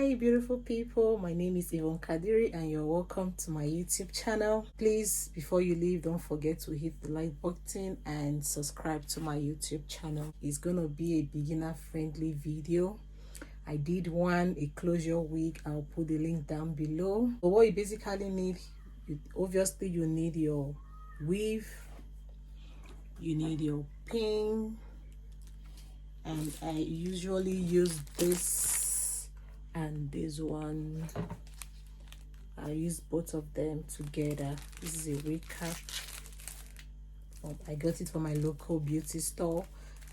Hi beautiful people, my name is Yvonne Kadiri and you're welcome to my YouTube channel. Please, before you leave, don't forget to hit the like button and subscribe to my YouTube channel. It's gonna be a beginner friendly video. I did one, a closure wig. I'll put the link down below. But what you basically need, obviously you need your weave, you need your pin, and I usually use this and this one. I use both of them together. This is a wig cap. I got it from my local beauty store,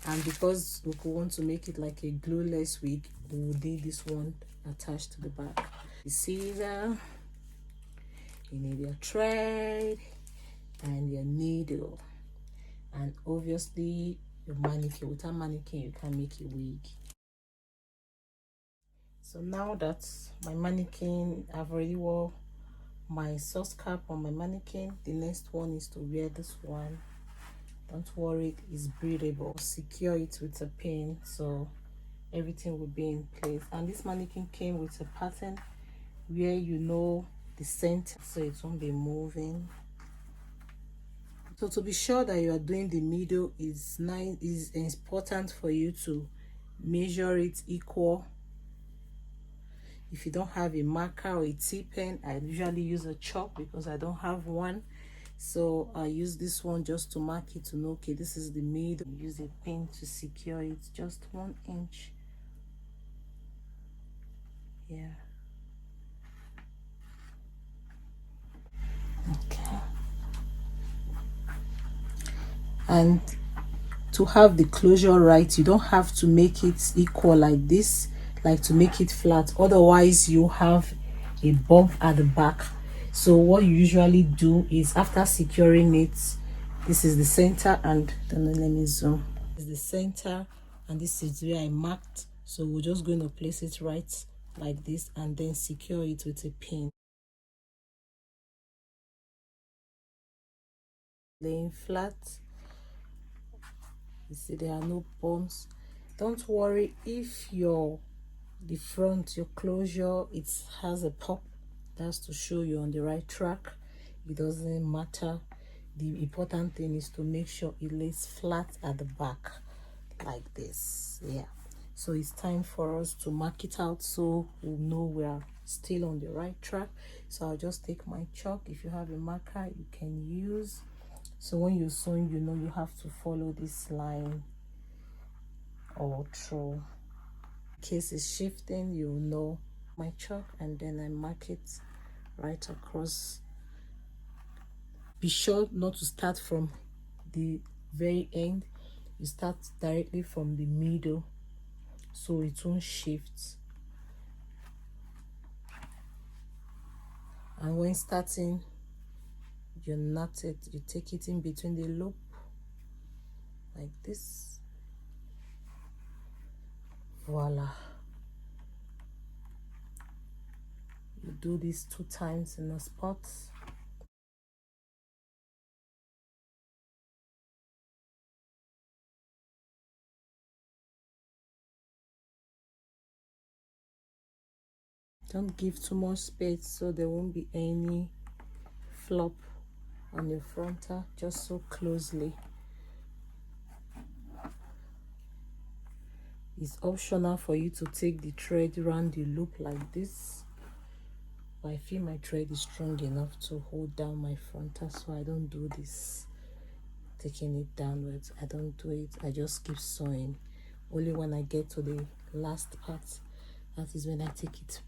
and because we want to make it like a glueless wig, we will need this one attached to the back. The scissor, you need your thread and your needle, and obviously your mannequin. Without mannequin you can't make a wig. So now that my mannequin, I've already wore my sauce cap on my mannequin, the next one is to wear this one. Don't worry, it's breathable. Secure it with a pin so everything will be in place. And this mannequin came with a pattern where you know the center, so it won't be moving. So to be sure that you are doing the middle, is important for you to measure it equal. If you don't have a marker or a T-pen, I usually use a chalk because I don't have one. So I use this one just to mark it, to know, okay, this is the middle. Use a pin to secure it, just 1 inch. Yeah. Okay. And to have the closure right, you don't have to make it equal like this, like to make it flat. Otherwise you have a bump at the back. So what you usually do is, after securing it, this is the center, and then let me zoom. This is the center and this is where I marked. So we're just going to place it right like this and then secure it with a pin. Laying flat. You see there are no bumps. Don't worry if the front, your closure, it has a pop. That's to show you're on the right track. It doesn't matter. The important thing is to make sure it lays flat at the back like this. Yeah, so it's time for us to mark it out so we'll know we are still on the right track. So I'll just take my chalk. If you have a marker, you can use. So when you're sewing, you know you have to follow this line all through. In case it's shifting, you'll know. My chalk, and then I mark it right across. Be sure not to start from the very end. You start directly from the middle so it won't shift. And when starting, you knot it, you take it in between the loop like this. Voila. You do this 2 times in a spot. Don't give too much space so there won't be any flop on your frontal. Just sew closely. It's optional for you to take the thread around the loop like this, but I feel my thread is strong enough to hold down my frontal, so I don't do this taking it downwards. I don't do it. I just keep sewing. Only when I get to the last part, that is when I take it.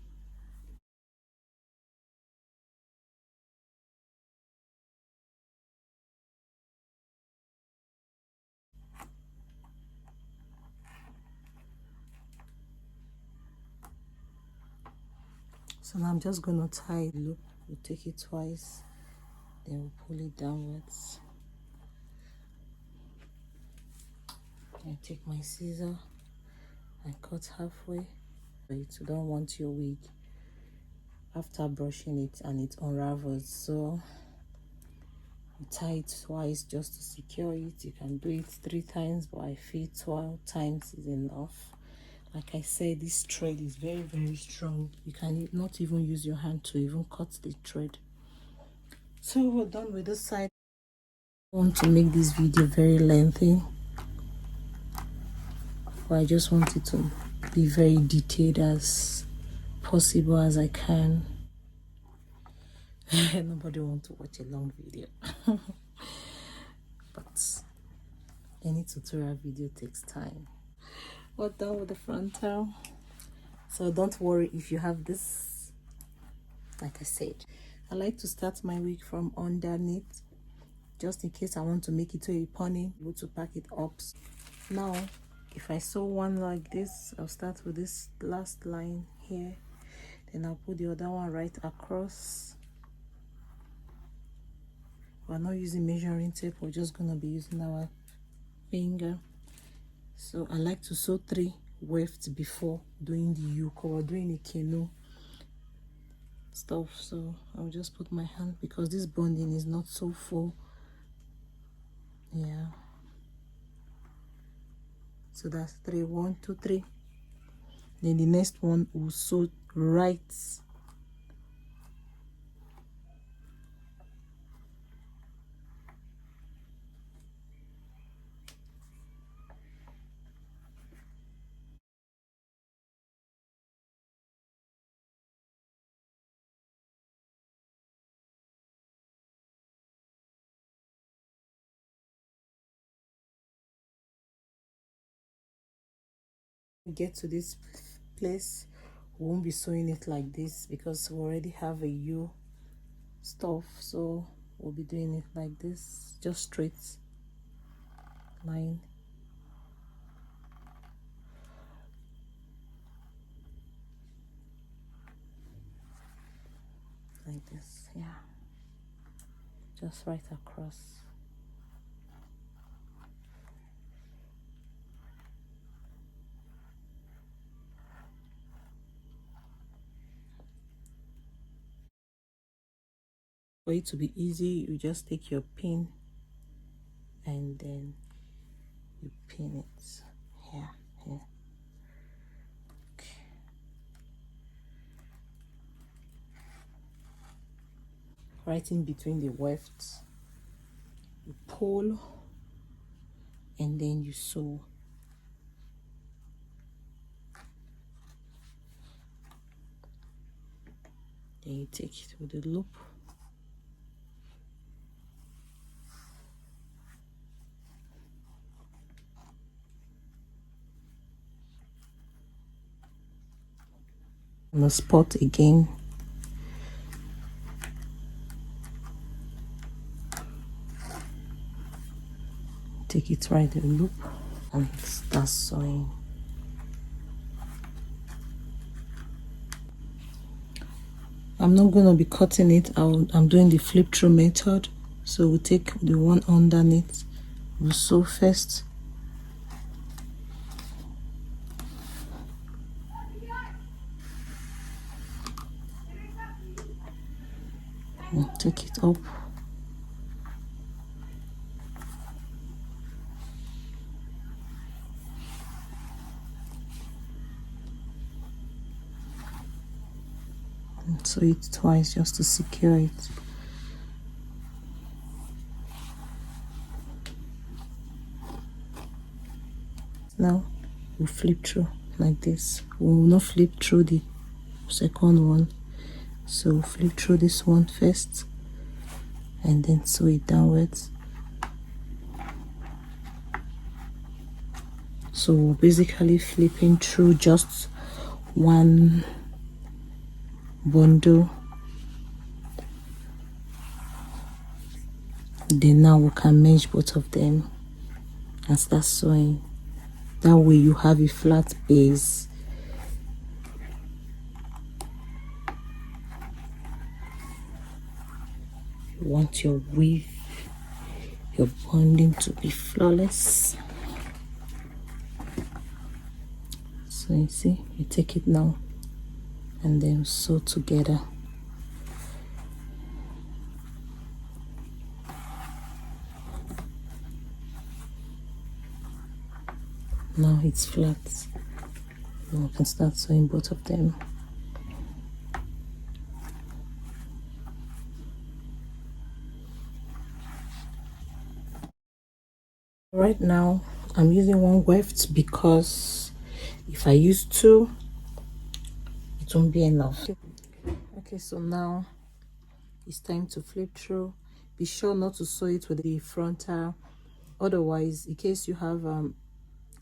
So now I'm just going to tie the loop. We'll take it twice, then we'll pull it downwards. I take my scissor, I cut halfway. You don't want your wig after brushing it and it unravels, so you tie it twice just to secure it. You can do it 3 times, but I feel 12 times is enough. Like I said, this thread is very, very strong. You can not even use your hand to even cut the thread. So we're done with this side. I want to make this video very lengthy, but I just want it to be very detailed as possible as I can. Nobody wants to watch a long video. But any tutorial video takes time. We're done with the frontal. So don't worry if you have this. Like I said, I like to start my wig from underneath, just in case I want to make it to a pony, able to pack it up. Now if I sew one like this, I'll start with this last line here, then I'll put the other one right across. We're not using measuring tape, we're just gonna be using our finger. So I like to sew 3 wefts before doing the yoke or doing a canoe stuff. So I'll just put my hand, because this bonding is not so full. Yeah, so that's 3, 1 2 3. Then the next one will sew right get to this place. We won't be sewing it like this because we already have a U stuff, so we'll be doing it like this, just straight line. Like this, yeah, just right across. For it to be easy, you just take your pin and then you pin it here. Okay. Right in between the wefts, you pull and then you sew. Then you take it with the loop. On the spot again. Take it right in the loop and start sewing. I'm not going to be cutting it. I'm doing the flip through method. So we'll take the one underneath, we'll sew first. And take it up. And sew it twice just to secure it. Now we'll flip through like this. We will not flip through the second one, so we'll flip through this one first and then sew it downwards. So we're basically flipping through just one bundle. Then now we can merge both of them and start sewing. That way you have a flat base. You want your weave, your bonding to be flawless. So you see, you take it now and then sew together. Now it's flat. You can start sewing both of them. Right now I'm using one weft because if I use two it won't be enough. Okay, so now it's time to flip through. Be sure not to sew it with the frontal, otherwise in case you have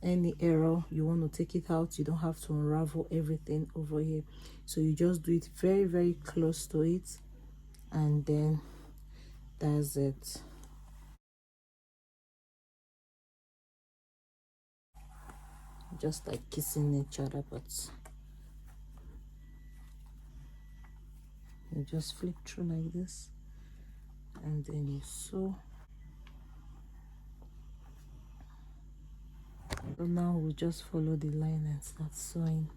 any error, you want to take it out, you don't have to unravel everything over here. So you just do it very, very close to it, and then that's it. Just like kissing each other, but you just flip through like this, and then you sew. So now we'll just follow the line and start sewing.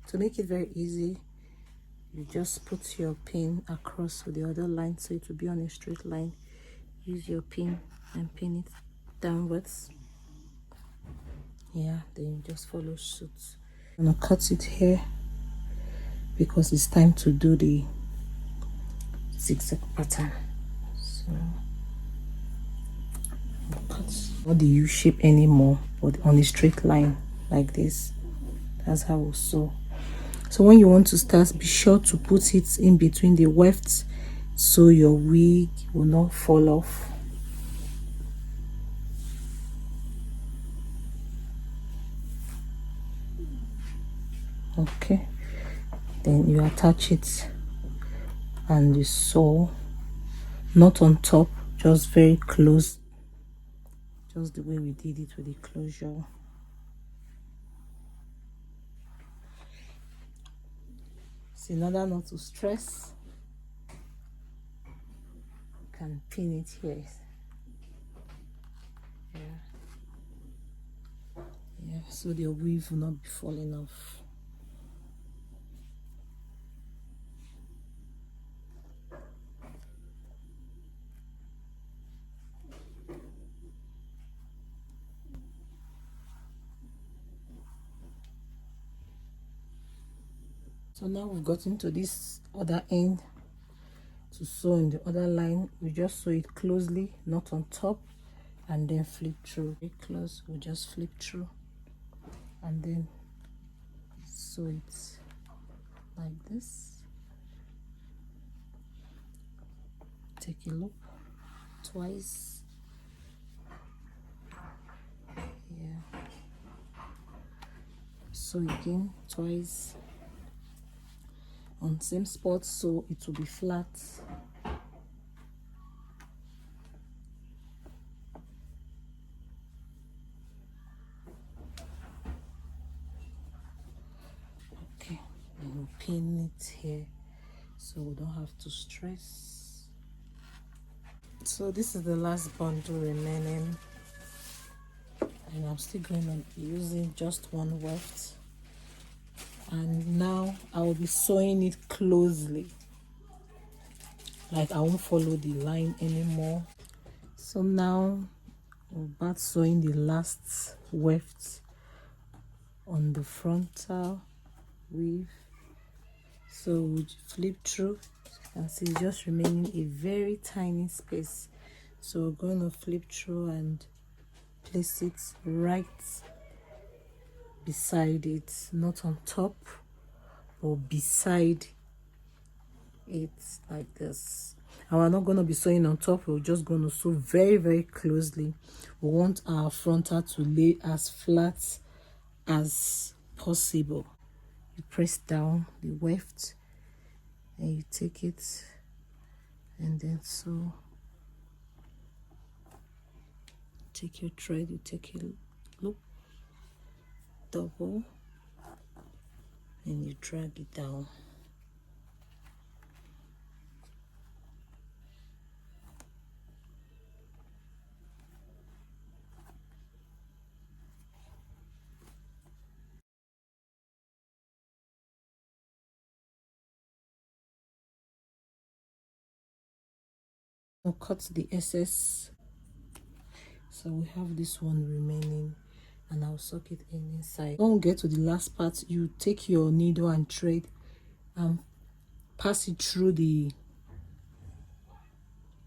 To make it very easy, you just put your pin across with the other line so it will be on a straight line. Use your pin and pin it downwards. Yeah, then you just follow suit. I'm gonna cut it here because it's time to do the zigzag pattern. So cut not the U shape anymore, but on a straight line like this. That's how we'll sew. So when you want to start, be sure to put it in between the wefts so your wig will not fall off. Okay, then you attach it and you sew, not on top, just very close, just the way we did it with the closure. So in order not to stress, you can pin it here. Yeah, so the weave will not be falling off. So now we've gotten to this other end to sew in the other line. We just sew it closely, not on top, and then flip through. Very close, we'll just flip through and then sew it like this. Take a loop twice. Yeah. Sew again twice on same spot so it will be flat. Okay, and we'll pin it here so we don't have to stress. So this is the last bundle remaining, and I'm still going to be using just one weft, and now I will be sewing it closely, like I won't follow the line anymore. So now we'll start sewing the last weft on the frontal weave. So we'll flip through, and see it's just remaining a very tiny space, so we're going to flip through and place it right beside it, not on top or beside it, like this. And we're not going to be sewing on top, we're just going to sew very, very closely. We want our frontal to lay as flat as possible. You press down the weft and you take it and then sew. Take your thread, you take a loop, double, and you drag it down. I'll cut the excess. So we have this one remaining, and I'll soak it in inside. Don't get to the last part. You take your needle and thread and pass it through the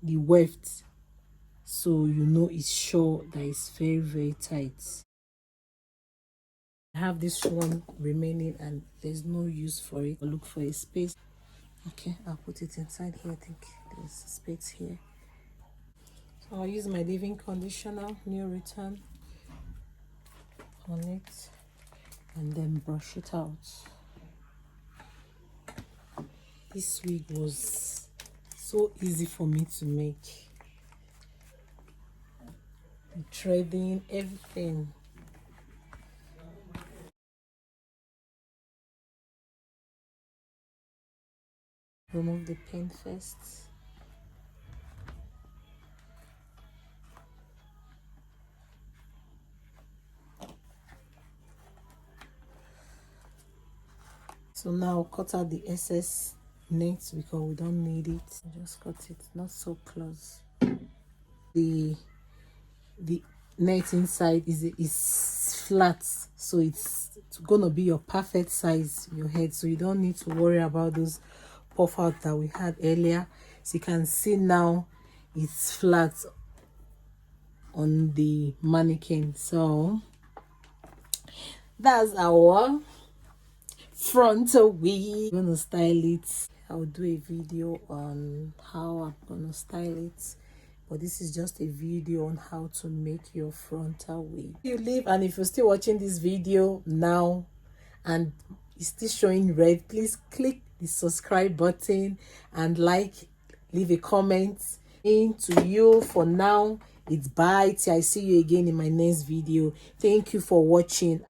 weft, so you know it's sure that it's very tight. I have this one remaining and there's no use for it. I'll look for a space. Okay, I'll put it inside here. I think there's a space here. So I'll use my leave-in conditioner, New Return, on it and then brush it out. This wig was so easy for me to make. The threading, everything. Remove the pin first. So now cut out the excess net because we don't need it. Just cut it, not so close. The net inside is flat, so it's gonna be your perfect size, your head, so you don't need to worry about those puff out that we had earlier. So you can see now it's flat on the mannequin. So that's our frontal wig. I'm gonna style it. I'll do a video on how I'm gonna style it, but this is just a video on how to make your frontal wig. You leave, and if you're still watching this video now and it's still showing red, please click the subscribe button and leave a comment. To you for now, it's bye till I see you again in my next video. Thank you for watching.